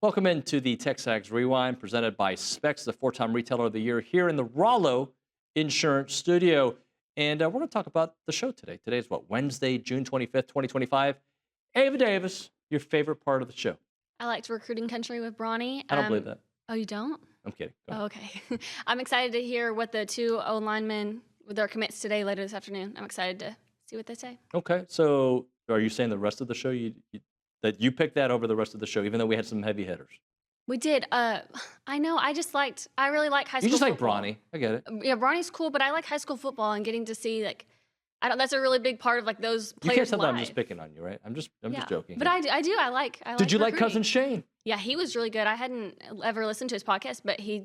Welcome into the TexAgs Rewind, presented by Specs, the 4-time Retailer of the Year, here in the Rollo Insurance Studio. And we're going to talk about the show today. Today is what, Wednesday, June 25th, 2025. Ava Davis, your favorite part of the show. I liked Recruiting Country with Bronny. I don't believe that. Oh, you don't? I'm kidding. Oh, okay. I'm excited to hear what the two O-linemen with their commits today later this afternoon. I'm excited to see what they say. Okay, so are you saying the rest of the show, that you picked that over the rest of the show, even though we had some heavy hitters? We did. I know. I really like high school. You just like football. Bronny. I get it. Yeah, Bronny's cool, but I like high school football and getting to see that's a really big part of those You can't players' tell that I'm lives. just picking on you, right? I'm just joking. But I do. I like. Did you like recruiting. Cousin Shane? Yeah, he was really good. I hadn't ever listened to his podcast, but he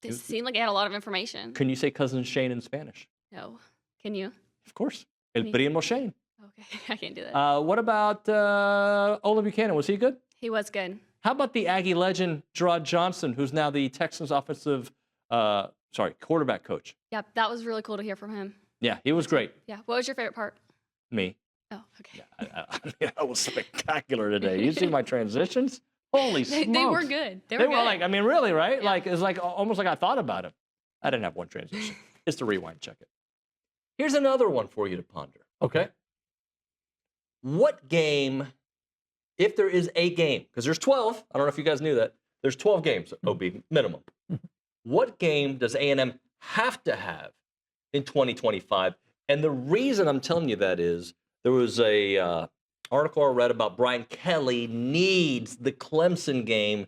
seemed like he had a lot of information. Can you say Cousin Shane in Spanish? No. Can you? Of course. El Primo Shane. Okay, I can't do that. What about Olin Buchanan? Was he good? He was good. How about the Aggie legend, Jerrod Johnson, who's now the Texans quarterback coach? Yeah, that was really cool to hear from him. Yeah, he was great. Yeah. What was your favorite part? Me. Oh, okay. Yeah, I was spectacular today. You see my transitions? Holy smokes. They were good. They They were were good. like, I mean, really, right? Yeah. Like, it's like almost like I thought about it. I didn't have one transition. It's the rewind, check it. Here's another one for you to ponder, okay? What game, if there is a game, because there's 12, I don't know if you guys knew that, there's 12 games, OB, minimum. What game does A&M have to have in 2025? And the reason I'm telling you that is there was a article I read about Brian Kelly needs the Clemson game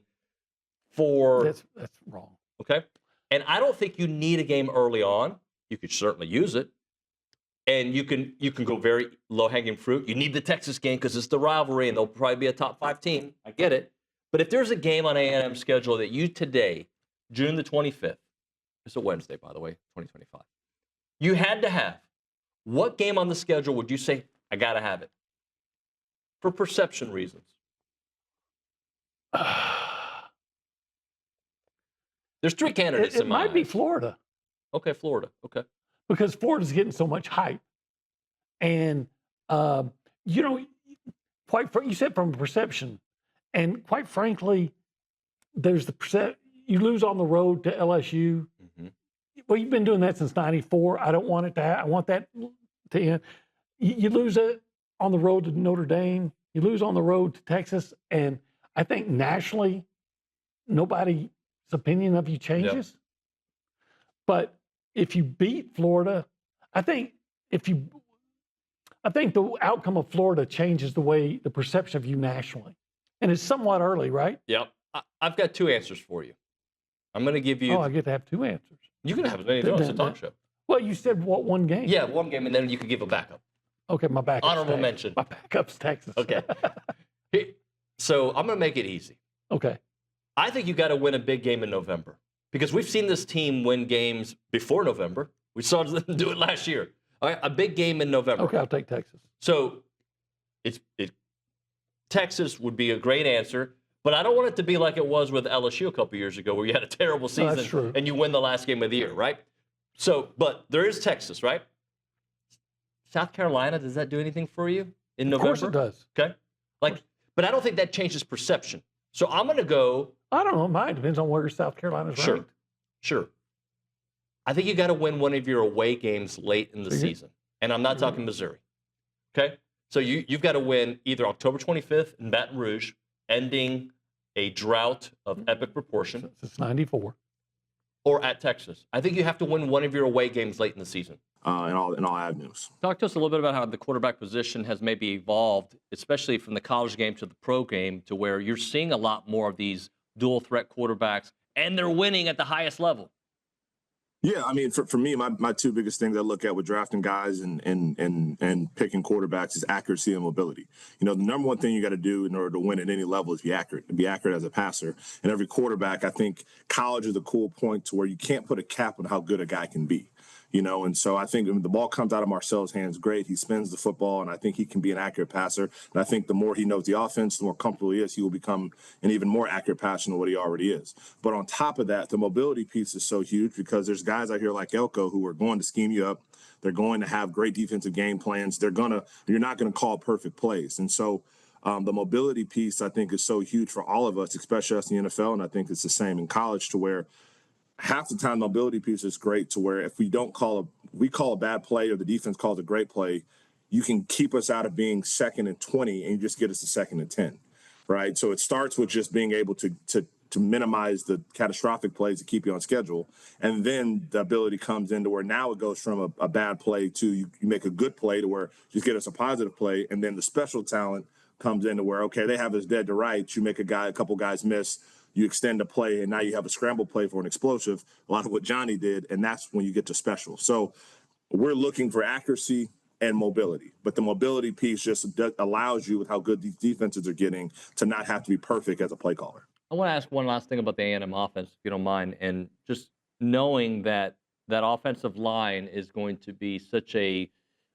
for... That's wrong. Okay? And I don't think you need a game early on. You could certainly use it. And you can go very low-hanging fruit. You need the Texas game because it's the rivalry, and they'll probably be a top-5 team. I get it. But if there's a game on A&M's schedule that you today, June the 25th, it's a Wednesday, by the way, 2025, you had to have, what game on the schedule would you say, I got to have it? For perception reasons. There's three candidates It in my might be eyes. Florida Okay, Florida. Okay. because Florida's getting so much hype, and you said from perception, and quite frankly, there's the you lose on the road to LSU. Mm-hmm. Well, you've been doing that since '94. I don't want it to. I want that to end. You lose it on the road to Notre Dame. You lose on the road to Texas, and I think nationally, nobody's opinion of you changes. Yep. But if you beat Florida, I think the outcome of Florida changes the perception of you nationally, and it's somewhat early, right? Yep. I've got two answers for you. I'm going to give you. Oh, I get to have two answers. You can have as many as you want. It's a talk show. Well, you said one game? Yeah, one game, and then you can give a backup. Okay, my backup. Honorable mention. My backup's Texas. Okay. So I'm going to make it easy. Okay. I think you got to win a big game in November because we've seen this team win games before November. We saw them do it last year. All right, a big game in November. Okay, I'll take Texas. So Texas would be a great answer, but I don't want it to be like it was with LSU a couple years ago where you had a terrible season that's true. And you win the last game of the year, right? So, but there is Texas, right? South Carolina, does that do anything for you in November? Of course it does. Okay. But I don't think that changes perception. So I'm going to go. I don't know. Mine depends on where South Carolina's ranked. Sure. I think you got to win one of your away games late in the season. And I'm not talking Missouri. Okay? So you've got to win either October 25th in Baton Rouge, ending a drought of epic proportion. It's 94. Or at Texas. I think you have to win one of your away games late in the season. In all avenues. Talk to us a little bit about how the quarterback position has maybe evolved, especially from the college game to the pro game, to where you're seeing a lot more of these dual threat quarterbacks, and they're winning at the highest level. Yeah, I mean, for me, my two biggest things I look at with drafting guys and picking quarterbacks is accuracy and mobility. You know, the number one thing you got to do in order to win at any level is be accurate as a passer. And every quarterback, I think college is a cool point to where you can't put a cap on how good a guy can be. You know, and so I think when the ball comes out of Marcel's hands, great. He spins the football, and I think he can be an accurate passer. And I think the more he knows the offense, the more comfortable he is, he will become an even more accurate passer than what he already is. But on top of that, the mobility piece is so huge because there's guys out here like Elko who are going to scheme you up. They're going to have great defensive game plans. You're not going to call perfect plays. And so The mobility piece, I think, is so huge for all of us, especially us in the NFL, and I think it's the same in college, to where half the time mobility piece is great, to where if we call a bad play or the defense calls a great play, you can keep us out of being 2nd and 20 and you just get us to 2nd and 10, right? So it starts with just being able to minimize the catastrophic plays to keep you on schedule. And then the ability comes into where now it goes from a bad play to you make a good play to where just get us a positive play. And then the special talent comes into where, okay, they have us dead to rights. You make a couple guys miss, you extend the play, and now you have a scramble play for an explosive, a lot of what Johnny did, and that's when you get to special. So we're looking for accuracy and mobility, but the mobility piece just allows you, with how good these defenses are getting, to not have to be perfect as a play caller. I want to ask one last thing about the A&M offense, if you don't mind, and just knowing that that offensive line is going to be such a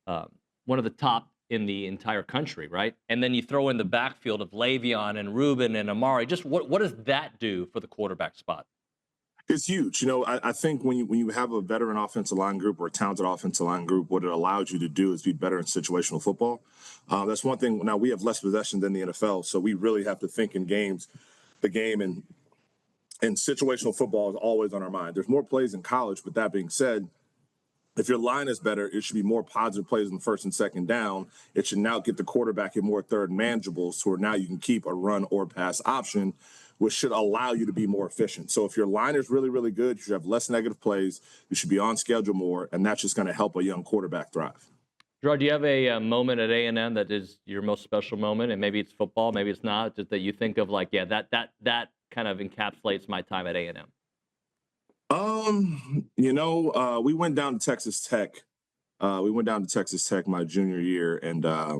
one of the top in the entire country, right? And then you throw in the backfield of Le'Veon and Ruben and Amari. Just what does that do for the quarterback spot? It's huge. I think when you have a veteran offensive line group or a talented offensive line group, what it allows you to do is be better in situational football. That's one thing. Now, we have less possession than the NFL, so we really have to think in the game, and situational football is always on our mind. There's more plays in college, but that being said, if your line is better, it should be more positive plays in the 1st and 2nd down. It should now get the quarterback in more third manageable, so now you can keep a run or pass option, which should allow you to be more efficient. So if your line is really, really good, you should have less negative plays. You should be on schedule more, and that's just going to help a young quarterback thrive. Jerrod, do you have a moment at A&M that is your most special moment? And maybe it's football, maybe it's not, just that you think of like, yeah, that kind of encapsulates my time at A&M. We went down to Texas Tech. My junior year, and I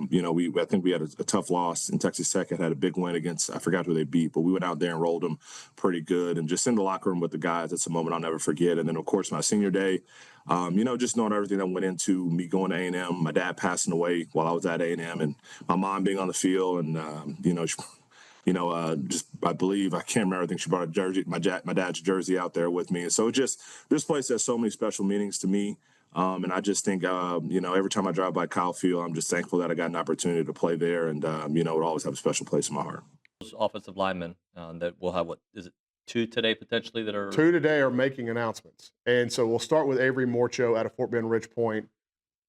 think we had a tough loss, and Texas Tech had a big win against, I forgot who they beat, but we went out there and rolled them pretty good, and just in the locker room with the guys, that's a moment I'll never forget. And then, of course, my senior day, just knowing everything that went into me going to A&M, my dad passing away while I was at A&M, and my mom being on the field, and I believe, I can't remember, I think she brought a jersey, my dad's jersey out there with me. And so this place has so many special meanings to me. And I just think, every time I drive by Kyle Field, I'm just thankful that I got an opportunity to play there. And, it always have a special place in my heart. Those offensive linemen that will have, 2 today potentially that are? 2 today are making announcements. And so we'll start with Avery Morcho out of Fort Bend Ridge Point.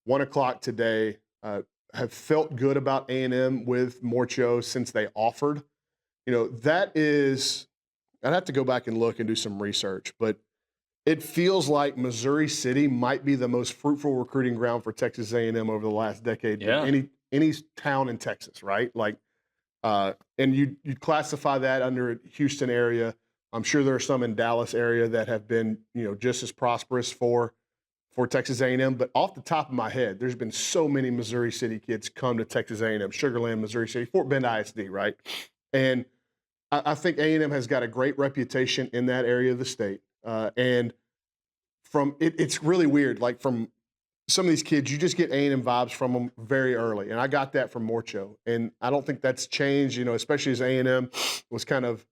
1 o'clock today. Have felt good about A&M with Morcho since they offered. That is, I'd have to go back and look and do some research, but it feels like Missouri City might be the most fruitful recruiting ground for Texas A&M over the last decade. Yeah. Any town in Texas, right? Like, and you classify that under Houston area. I'm sure there are some in Dallas area that have been, just as prosperous for Texas A&M. But off the top of my head, there's been so many Missouri City kids come to Texas A&M, Sugar Land, Missouri City, Fort Bend ISD, right? And I think A&M has got a great reputation in that area of the state. And it's really weird. Like, from some of these kids, you just get A&M vibes from them very early. And I got that from Morcho. And I don't think that's changed, especially as A&M was kind of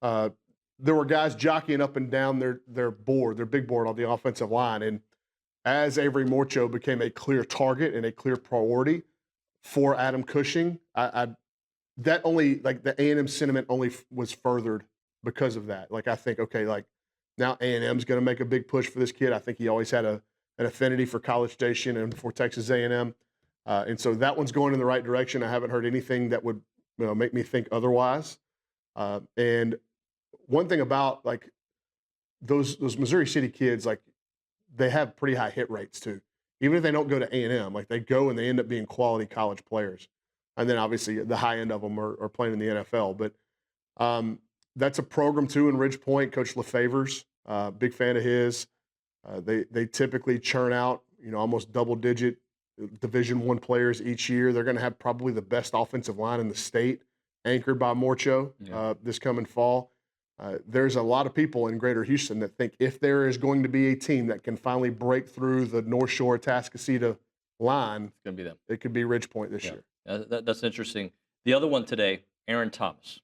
there were guys jockeying up and down their big board on the offensive line. And as Avery Morcho became a clear target and a clear priority for Adam Cushing, that only, like, the A&M sentiment only was furthered because of that. Like, I think, okay, like, now A&M's going to make a big push for this kid. I think he always had an affinity for College Station and for Texas A&M. And so that one's going in the right direction. I haven't heard anything that would make me think otherwise. And one thing about, like, those Missouri City kids, like, they have pretty high hit rates too. Even if they don't go to A&M, like, they go and they end up being quality college players. And then obviously the high end of them are playing in the NFL. But that's a program too in Ridge Point. Coach LeFavors, big fan of his. They typically churn out, almost double-digit Division I players each year. They're going to have probably the best offensive line in the state, anchored by Morcho this coming fall. There's a lot of people in Greater Houston that think if there is going to be a team that can finally break through the North Shore Atascocita line, It's going to be them. it could be Ridge Point this year. That's interesting. The other one today, Aaron Thomas.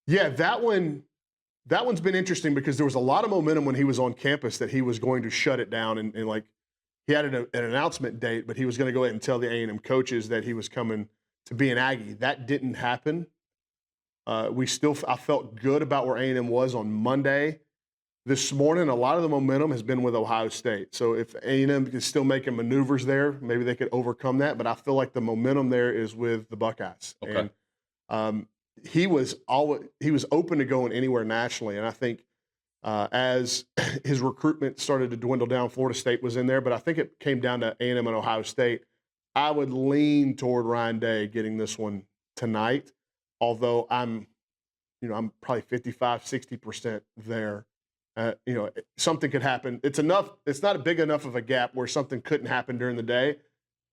Yeah, that one's been interesting because there was a lot of momentum when he was on campus that he was going to shut it down, and like, he had an announcement date, but he was going to go ahead and tell the A&M coaches that he was coming to be an Aggie. That didn't happen. I felt good about where A&M was on Monday. This morning, a lot of the momentum has been with Ohio State. So if A&M is still making maneuvers there, maybe they could overcome that. But I feel like the momentum there is with the Buckeyes. Okay. And he was open to going anywhere nationally. And I think as his recruitment started to dwindle down, Florida State was in there. But I think it came down to A&M and Ohio State. I would lean toward Ryan Day getting this one tonight, although I'm probably 55, 60% there. Something could happen. It's not a big enough of a gap where something couldn't happen during the day,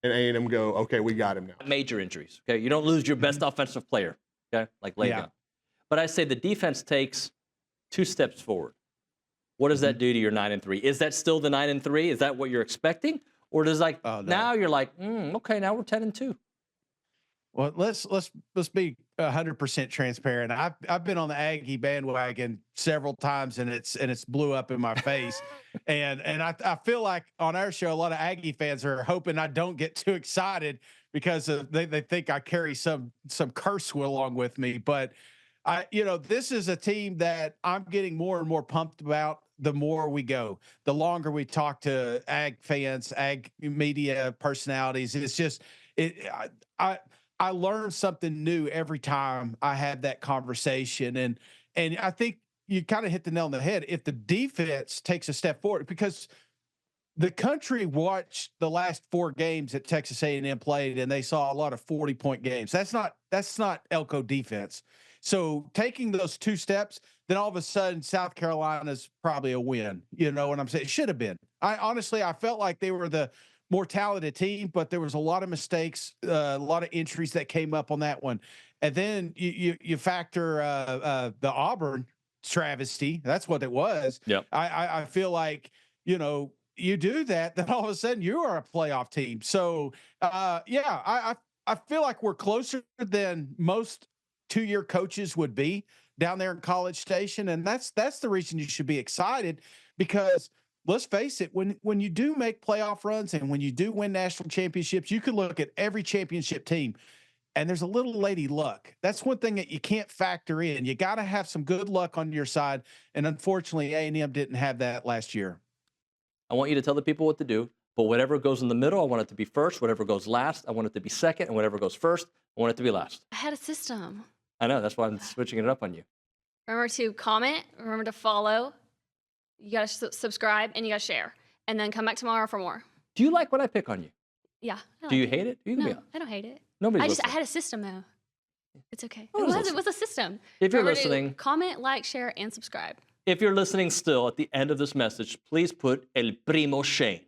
and A&M go, okay, we got him now. Major injuries. Okay, you don't lose your best offensive player. Okay, like Le'Veon. But I say the defense takes 2 steps forward. What does that do to your 9-3? Is that still the 9-3? Is that what you're expecting, or does now you're like, okay, now we're 10-2? Well, let's be 100% transparent. I've been on the Aggie bandwagon several times, and it's blew up in my face. and I feel like on our show, a lot of Aggie fans are hoping I don't get too excited because they think I carry some curse along with me. But this is a team that I'm getting more and more pumped about the more we go, the longer we talk to Ag fans, Ag media personalities. It's just I learn something new every time I have that conversation. And I think you kind of hit the nail on the head. If the defense takes a step forward, because the country watched the last 4 games that Texas A&M played, and they saw a lot of 40-point games. That's not Elko defense. So taking those 2 steps, then all of a sudden South Carolina's probably a win. You know what I'm saying? It should have been. I felt like they were the more talented team, but there was a lot of mistakes, a lot of entries that came up on that one. And then you factor the Auburn travesty. That's what it was. Yep. I feel like, you do that, then all of a sudden you are a playoff team. So I feel like we're closer than most 2-year coaches would be down there in College Station. And that's the reason you should be excited, because let's face it, when you do make playoff runs and when you do win national championships, you can look at every championship team and there's a little lady luck. That's one thing that you can't factor in. You got to have some good luck on your side. And unfortunately, A&M didn't have that last year. I want you to tell the people what to do, but whatever goes in the middle, I want it to be first. Whatever goes last, I want it to be second. And whatever goes first, I want it to be last. I had a system. I know. That's why I'm switching it up on you. Remember to comment. Remember to follow. You got to subscribe, and you got to share. And then come back tomorrow for more. Do you like when I pick on you? Yeah. Do you hate it? You can No, be I don't hate it. Nobody's I had a system, though. It's okay. Nobody's It was a system. If you're Remember to listening, comment, like, share, and subscribe. if you're listening still at the end of this message, please put El Primo Shane.